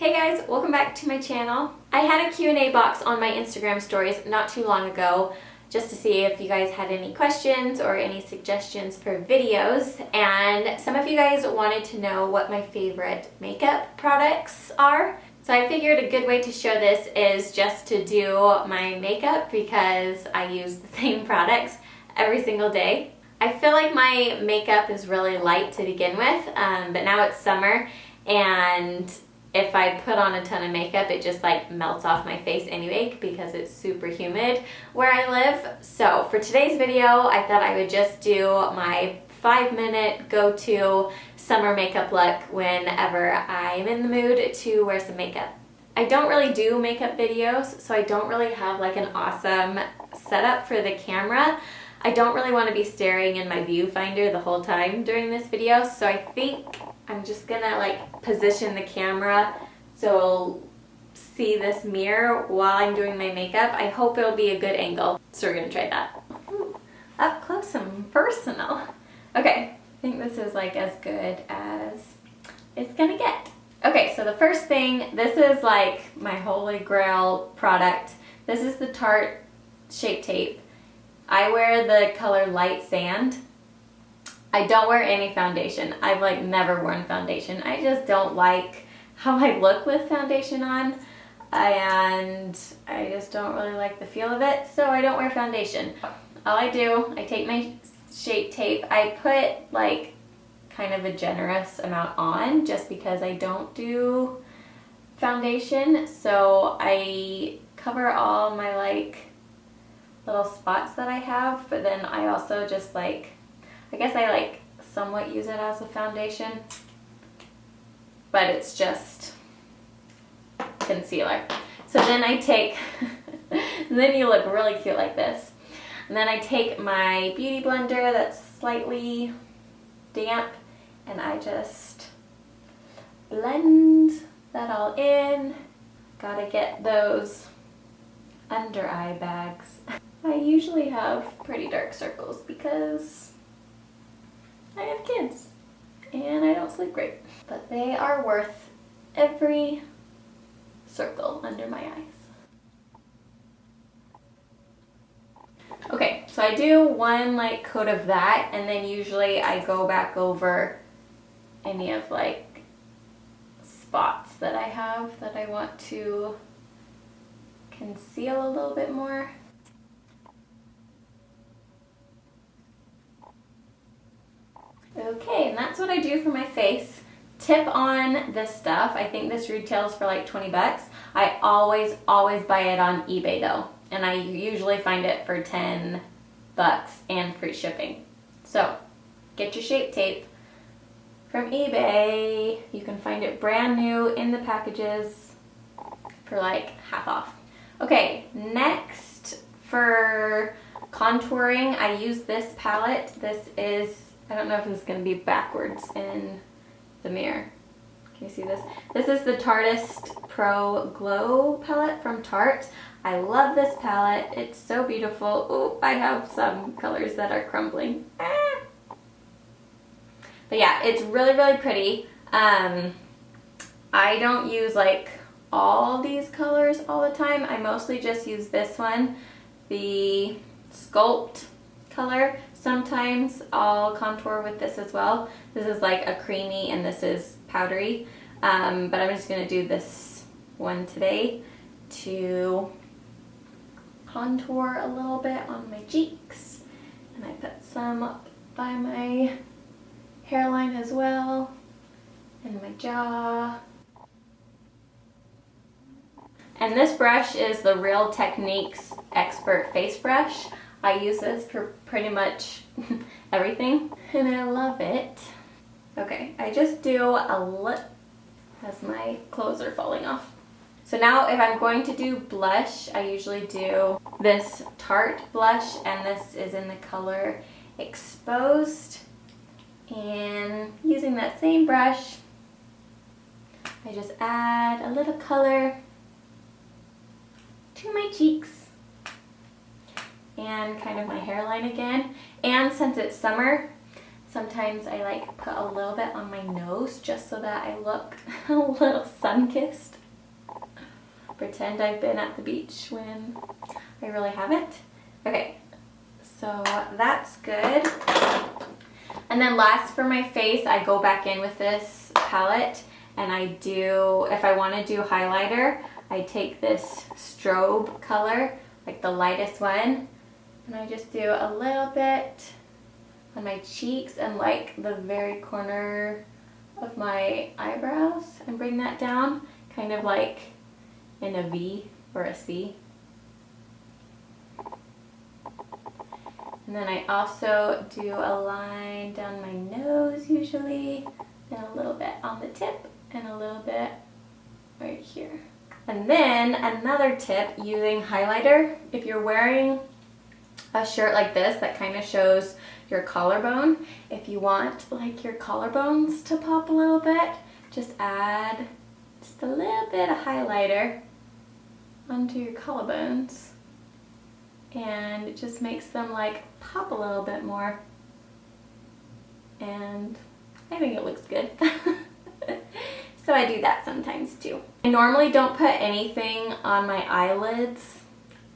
Hey guys, welcome back to my channel. I had a Q&A box on my Instagram stories not too long ago just to see if you guys had any questions or any suggestions for videos, and some of you guys wanted to know what my favorite makeup products are. So I figured a good way to show this is just to do my makeup because I use the same products every single day. I feel like my makeup is really light to begin with, but now it's summer and if I put on a ton of makeup, it just like melts off my face anyway because it's super humid where I live. So for today's video, I thought I would just do my 5-minute go-to summer makeup look whenever I'm in the mood to wear some makeup. I don't really do makeup videos, so I don't really have like an awesome setup for the camera. I don't really want to be staring in my viewfinder the whole time during this video, so I think I'm just gonna like position the camera so I'll see this mirror while I'm doing my makeup. I hope it'll be a good angle, so we're gonna try that. Ooh, up close and personal. Okay, I think this is like as good as it's gonna get. Okay, so the first thing, this is like my holy grail product. This is the Tarte Shape Tape. I wear the color Light Sand. I don't wear any foundation. I've like never worn foundation. I just don't like how I look with foundation on, and I just don't really like the feel of it, so I don't wear foundation. All I do, I take my Shape Tape, I put like kind of a generous amount on just because I don't do foundation, so I cover all my like little spots that I have, but then I also just like, I guess I like somewhat use it as a foundation, but it's just concealer. So then I take, then you look really cute like this. And then I take my beauty blender that's slightly damp and I just blend that all in. Gotta get those under eye bags. I usually have pretty dark circles because I have kids and I don't sleep great, but they are worth every circle under my eyes. Okay, so I do one like coat of that, and then usually I go back over any of like spots that I have that I want to conceal a little bit more. Okay, and that's what I do for my face. Tip on this stuff, I think this retails for like 20 bucks. I always buy it on eBay though, and I usually find it for 10 bucks and free shipping. So get your Shape Tape from eBay. You can find it brand new in the packages for like half off. Okay, next for contouring, I use this palette. This is, I don't know if this is going to be backwards in the mirror. Can you see this? This is the Tarteist Pro Glow palette from Tarte. I love this palette. It's so beautiful. Oh, I have some colors that are crumbling. Ah. But yeah, it's really pretty. I don't use like all these colors all the time. I mostly just use this one, the Sculpt color. Sometimes I'll contour with this as well. This is like a creamy and this is powdery, but I'm just going to do this one today to contour a little bit on my cheeks, and I put some up by my hairline as well, and my jaw. And this brush is the Real Techniques Expert Face Brush. I use this for pretty much everything, and I love it. Okay, I just do a lip as my clothes are falling off. So now if I'm going to do blush, I usually do this Tarte blush, and this is in the color Exposed. And using that same brush, I just add a little color to my cheeks and kind of my hairline again. And since it's summer, sometimes I like put a little bit on my nose just so that I look a little sun-kissed. pretend I've been at the beach when I really haven't. Okay, so that's good. And then last for my face, I go back in with this palette and I do, if I want to do highlighter, I take this strobe color, like the lightest one, and I just do a little bit on my cheeks and like the very corner of my eyebrows and bring that down, kind of like in a V or a C. And then I also do a line down my nose usually, and a little bit on the tip, and a little bit right here. And then another tip using highlighter, if you're wearing a shirt like this that kind of shows your collarbone, if you want like your collarbones to pop a little bit, just add just a little bit of highlighter onto your collarbones, and it just makes them like pop a little bit more, and I think it looks good. So I do that sometimes too. I normally don't put anything on my eyelids.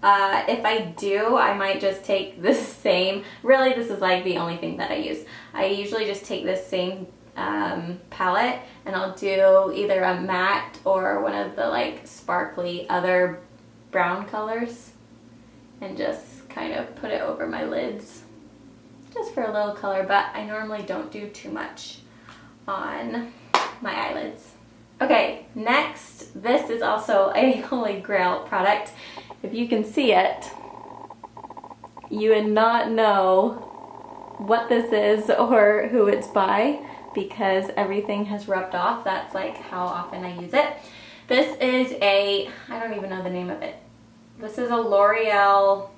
If I do, I might just take the same, really this is like the only thing that I use. I usually just take this same palette and I'll do either a matte or one of the like sparkly other brown colors and just kind of put it over my lids just for a little color, but I normally don't do too much on my eyelids. Okay, next, this is also a Holy Grail product. If you can see it, you would not know what this is or who it's by because everything has rubbed off. That's like how often I use it. This is a, I don't even know the name of it. This is a L'Oreal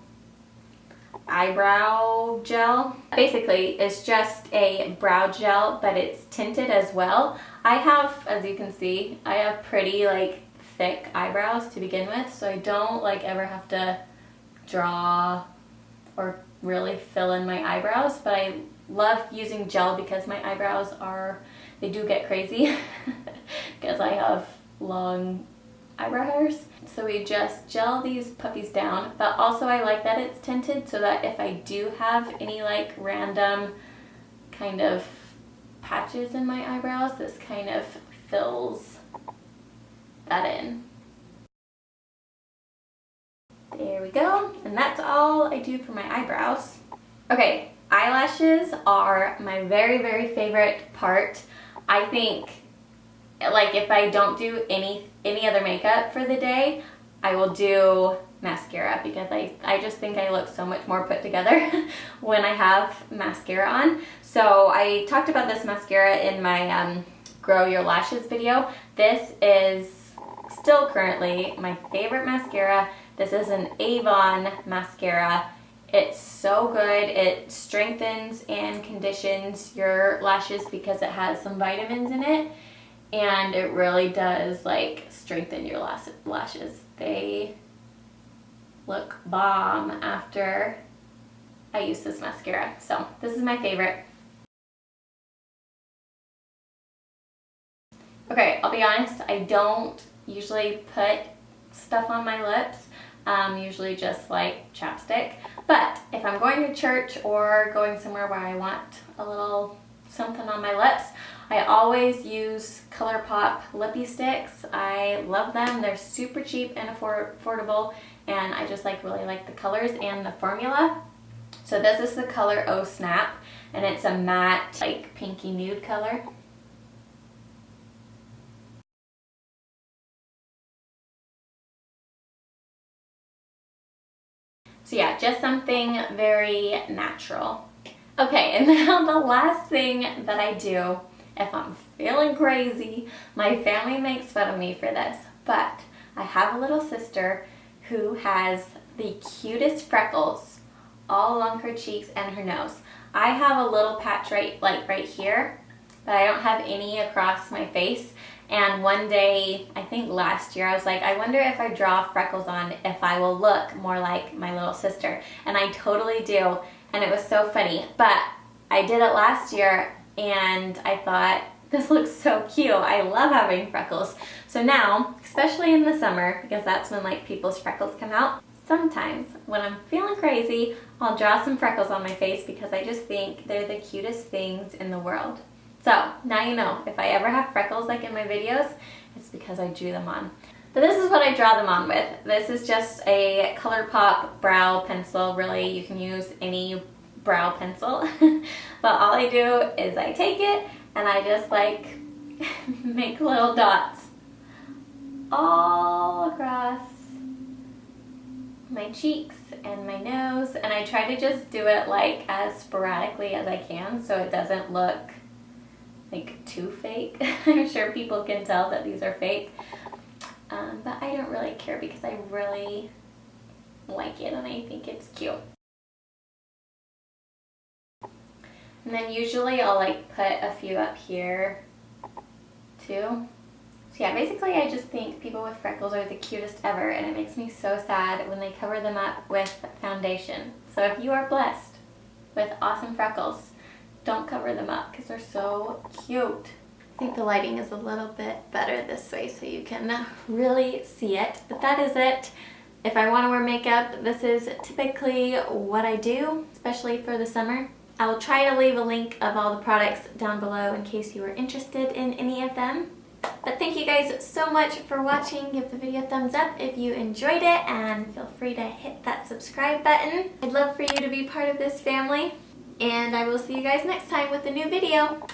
eyebrow gel. Basically, it's just a brow gel, but it's tinted as well. I have, as you can see, I have pretty like thick eyebrows to begin with, so I don't like ever have to draw or really fill in my eyebrows, but I love using gel because my eyebrows are, they do get crazy because I have long eyebrow hairs. So we just gel these puppies down, but also I like that it's tinted so that if I do have any like random kind of patches in my eyebrows, this kind of fills that in. There we go, and that's all I do for my eyebrows. Okay, eyelashes are my very, very favorite part. I think like if I don't do any other makeup for the day, I will do mascara because I just think I look so much more put together when I have mascara on. So I talked about this mascara in my Grow Your Lashes video. This is still currently my favorite mascara. This is an Avon mascara. It's so good. It strengthens and conditions your lashes because it has some vitamins in it. And it really does like strengthen your lashes. They look bomb after I use this mascara. So this is my favorite. Okay, I'll be honest, I don't usually put stuff on my lips. Usually just like chapstick. But if I'm going to church or going somewhere where I want a little something on my lips, I always use ColourPop lippy sticks. I love them. They're super cheap and affordable, and I just like really like the colors and the formula. So this is the color Oh Snap, and it's a matte like pinky nude color. So yeah, just something very natural. Okay, and now the last thing that I do if I'm feeling crazy, my family makes fun of me for this, but I have a little sister who has the cutest freckles all along her cheeks and her nose. I have a little patch right here, but I don't have any across my face. And one day, I think last year, I was like, I wonder if I draw freckles on, if I will look more like my little sister. And I totally do, and it was so funny. But I did it last year, and I thought This looks so cute. I love having freckles. So now, especially in the summer, because that's when like people's freckles come out, sometimes when I'm feeling crazy, I'll draw some freckles on my face because I just think they're the cutest things in the world. So now you know, if I ever have freckles like in my videos, it's because I drew them on. But this is what I draw them on with. This is just a ColourPop brow pencil. Really, you can use any brow pencil. But all I do is I take it and I just like make little dots all across my cheeks and my nose, and I try to just do it like as sporadically as I can so it doesn't look like too fake. I'm sure people can tell that these are fake, but I don't really care because I really like it and I think it's cute. And then usually I'll like put a few up here too. So yeah, basically I just think people with freckles are the cutest ever, and it makes me so sad when they cover them up with foundation. So if you are blessed with awesome freckles, don't cover them up because they're so cute. I think the lighting is a little bit better this way so you can really see it. But that is it. If I want to wear makeup, this is typically what I do, especially for the summer. I will try to leave a link of all the products down below in case you are interested in any of them. But thank you guys so much for watching. Give the video a thumbs up if you enjoyed it, and feel free to hit that subscribe button. I'd love for you to be part of this family, and I will see you guys next time with a new video.